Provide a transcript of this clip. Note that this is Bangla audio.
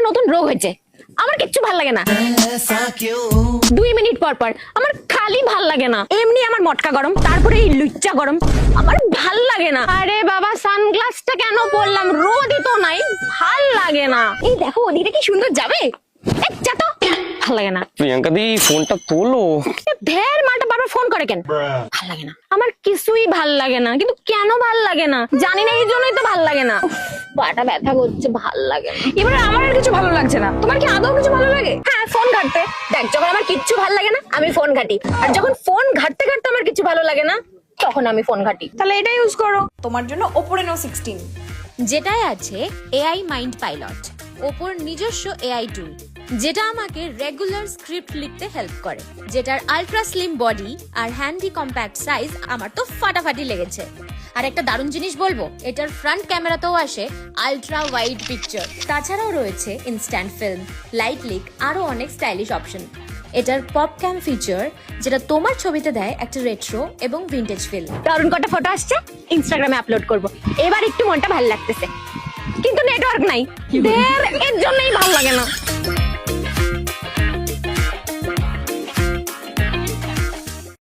নতুন রোগ হয়েছে, আমার কিচ্ছু ভাল লাগে না। 2 মিনিট পর পর আমার খালি ভাল লাগে না। এমনি আমার মটকা গরম, তারপরে এই লুচ্চা গরম, আমার ভাল লাগে না। আরে বাবা সানগ্লাসটা কেন পরলাম, রোদই তো নাই, ভাল লাগে না। এই দেখো ওদিকে কি সুন্দর যাবে, তো ভাল লাগে না। প্রিয়াঙ্কা দি ফোনটা তোলো। ঢের মাটা বারবার ফোন করে কেন, ভাল লাগে না। আমার কিছুই ভাল লাগে না, কিন্তু কেন ভাল লাগে না জানি না, এই জন্যই তো ভাল লাগে না। পাটা ব্যথা করছে, ভাল লাগে না। এবারে আমার আর কিছু ভালো লাগছে না। তোমার কি আদৌ কিছু ভালো লাগে? হ্যাঁ, ফোন ঘাটতে। দেখ, যখন আমার কিচ্ছু ভাল লাগে না আমি ফোন ঘাটি, আর যখন ফোন ঘাটতে ঘাটতে আমার কিছু ভালো লাগে না তখন আমি ফোন ঘাটি। তাহলে এটা ইউজ করো। তোমার জন্য Oppo Reno 16, যেটায় আছে এআই মাইন্ড পাইলট, ওপোর নিজস্ব এআই টুল, যেটা আমাকে রেগুলার স্ক্রিপ্ট লিখতে হেল্প করে, যেটার আলট্রা স্লিম বডি আর হ্যান্ডি কম্প্যাক্ট সাইজ আমার তো ফাটাফাটি লেগেছে। আর একটা দারুণ জিনিস বলবো, এটার ফ্রন্ট ক্যামেরাতেও আসে আলট্রা ওয়াইড পিকচার। তাছাড়াও রয়েছে ইনস্ট্যান্ট ফিল্ম, লাইট লিক, আরো অনেক স্টাইলিশ অপশন। এটার পপ ক্যাম ফিচার, যেটা তোমার ছবিতে দেয় একটা রেট্রো এবং ভিন্টেজ ফিল। দারুণ কটা ফটো আসছে, ইনস্টাগ্রামে আপলোড করব। এবার একটু মনটা ভালো লাগতেছে, কিন্তু নেটওয়ার্ক নাই, এর জন্যই ভালো লাগে না।